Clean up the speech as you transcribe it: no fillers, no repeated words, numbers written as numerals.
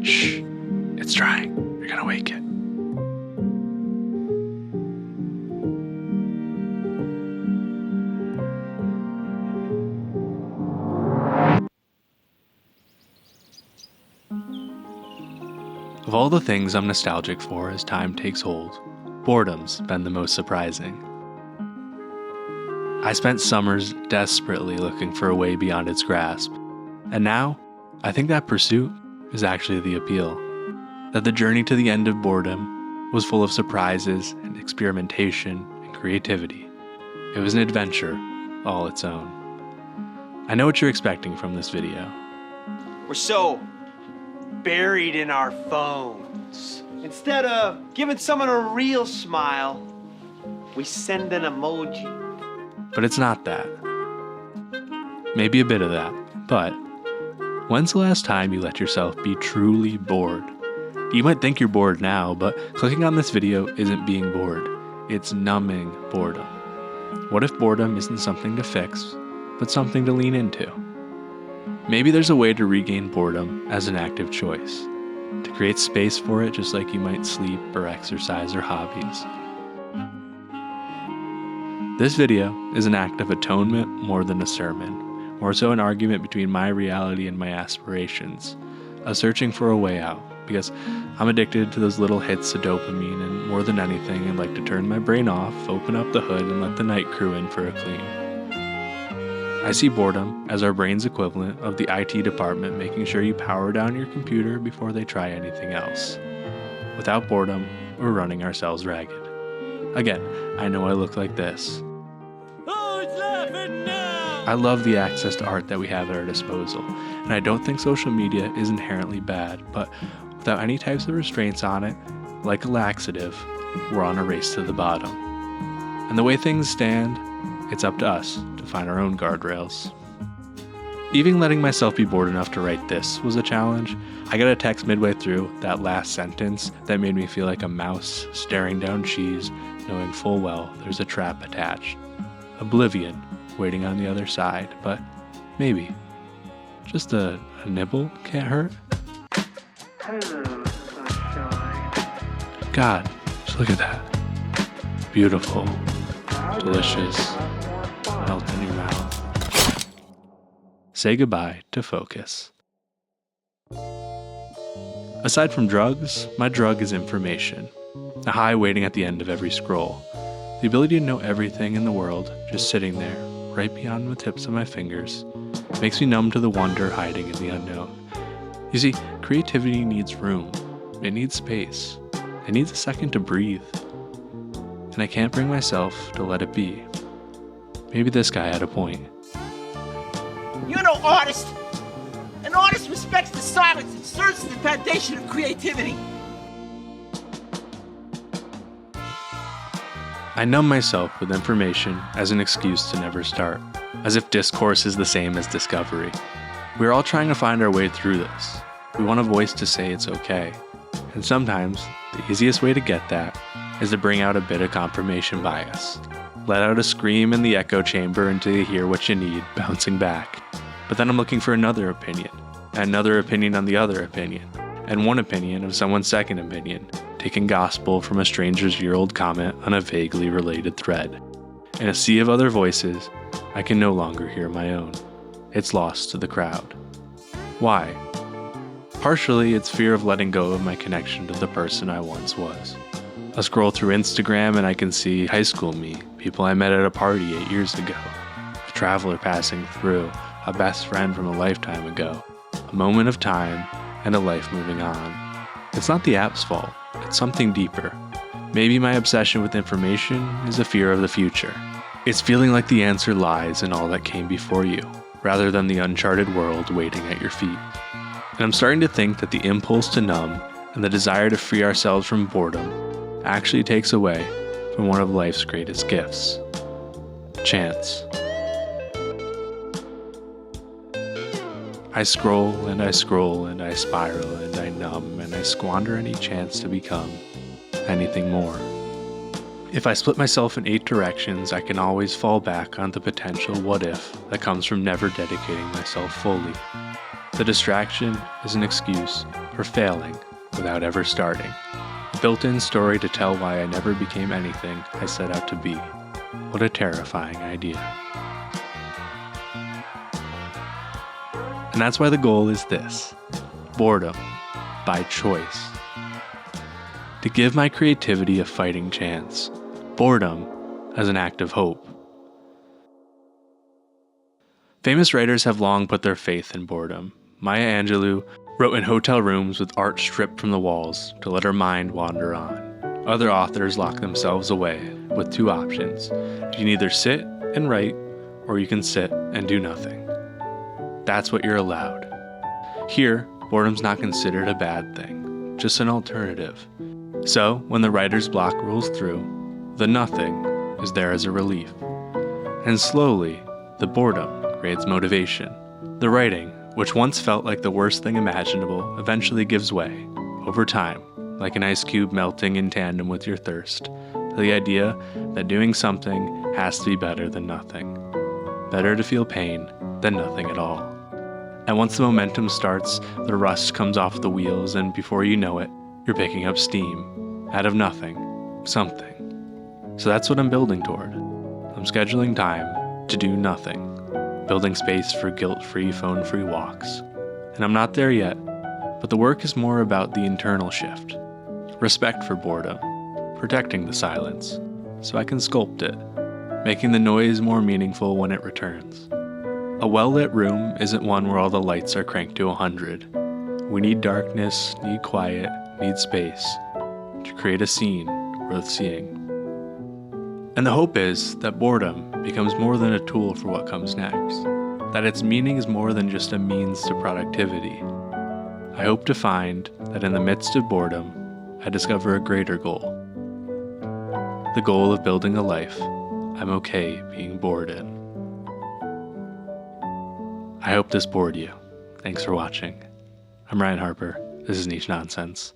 Shh, it's trying. You're gonna wake it. Of all the things I'm nostalgic for as time takes hold, boredom's been the most surprising. I spent summers desperately looking for a way beyond its grasp, and now I think that pursuit is actually the appeal. That the journey to the end of boredom was full of surprises and experimentation and creativity. It was an adventure all its own. I know what you're expecting from this video. We're so buried in our phones. Instead of giving someone a real smile, we send an emoji. But it's not that. Maybe a bit of that, but when's the last time you let yourself be truly bored? You might think you're bored now, but clicking on this video isn't being bored. It's numbing boredom. What if boredom isn't something to fix, but something to lean into? Maybe there's a way to regain boredom as an active choice, to create space for it just like you might sleep or exercise or hobbies. This video is an act of atonement more than a sermon, more so an argument between my reality and my aspirations, a searching for a way out, because I'm addicted to those little hits of dopamine, and more than anything, I'd like to turn my brain off, open up the hood, and let the night crew in for a clean. I see boredom as our brain's equivalent of the IT department making sure you power down your computer before they try anything else. Without boredom, we're running ourselves ragged. Again, I know I look like this. Who's laughing now? I love the access to art that we have at our disposal, and I don't think social media is inherently bad, but without any types of restraints on it, like a laxative, we're on a race to the bottom. And the way things stand, it's up to us to find our own guardrails. Even letting myself be bored enough to write this was a challenge. I got a text midway through that last sentence that made me feel like a mouse staring down cheese, knowing full well there's a trap attached. Oblivion waiting on the other side, but maybe just a nibble can't hurt. Hello, sunshine. God, just look at that. Beautiful, delicious, melt in your mouth. Say goodbye to focus. Aside from drugs, my drug is information. A high waiting at the end of every scroll. The ability to know everything in the world just sitting there, right beyond the tips of my fingers, makes me numb to the wonder hiding in the unknown. You see, creativity needs room. It needs space. It needs a second to breathe. And I can't bring myself to let it be. Maybe this guy had a point. You're no artist. An artist respects the silence and serves as the foundation of creativity. I numb myself with information as an excuse to never start, as if discourse is the same as discovery. We're all trying to find our way through this. We want a voice to say it's okay. And sometimes, the easiest way to get that is to bring out a bit of confirmation bias. Let out a scream in the echo chamber until you hear what you need bouncing back. But then I'm looking for another opinion, and another opinion on the other opinion, and one opinion of someone's second opinion, taking gospel from a stranger's year-old comment on a vaguely related thread. In a sea of other voices, I can no longer hear my own. It's lost to the crowd. Why? Partially, it's fear of letting go of my connection to the person I once was. I scroll through Instagram and I can see high school me, people I met at a party 8 years ago, a traveler passing through, a best friend from a lifetime ago, a moment of time, and a life moving on. It's not the app's fault, it's something deeper. Maybe my obsession with information is a fear of the future. It's feeling like the answer lies in all that came before you, rather than the uncharted world waiting at your feet. And I'm starting to think that the impulse to numb and the desire to free ourselves from boredom actually takes away from one of life's greatest gifts: chance. I scroll and I scroll and I spiral and I numb and I squander any chance to become anything more. If I split myself in 8 directions, I can always fall back on the potential what if that comes from never dedicating myself fully. The distraction is an excuse for failing without ever starting. A built-in story to tell why I never became anything I set out to be. What a terrifying idea. And that's why the goal is this: boredom by choice. To give my creativity a fighting chance. Boredom as an act of hope. Famous writers have long put their faith in boredom. Maya Angelou wrote in hotel rooms with art stripped from the walls to let her mind wander on. Other authors lock themselves away with 2 options. You can either sit and write, or you can sit and do nothing. That's what you're allowed. Here, boredom's not considered a bad thing, just an alternative. So, when the writer's block rolls through, the nothing is there as a relief. And slowly, the boredom creates motivation. The writing, which once felt like the worst thing imaginable, eventually gives way, over time, like an ice cube melting in tandem with your thirst, to the idea that doing something has to be better than nothing. Better to feel pain than nothing at all. And once the momentum starts, the rust comes off the wheels, and before you know it, you're picking up steam. Out of nothing, something. So that's what I'm building toward. I'm scheduling time to do nothing, building space for guilt-free, phone-free walks. And I'm not there yet, but the work is more about the internal shift. Respect for boredom, protecting the silence, so I can sculpt it, making the noise more meaningful when it returns. A well-lit room isn't one where all the lights are cranked to 100. We need darkness, need quiet, need space to create a scene worth seeing. And the hope is that boredom becomes more than a tool for what comes next, that its meaning is more than just a means to productivity. I hope to find that in the midst of boredom, I discover a greater goal. The goal of building a life I'm okay being bored in. I hope this bored you. Thanks for watching. I'm Ryan Harper. This is Niche Nonsense.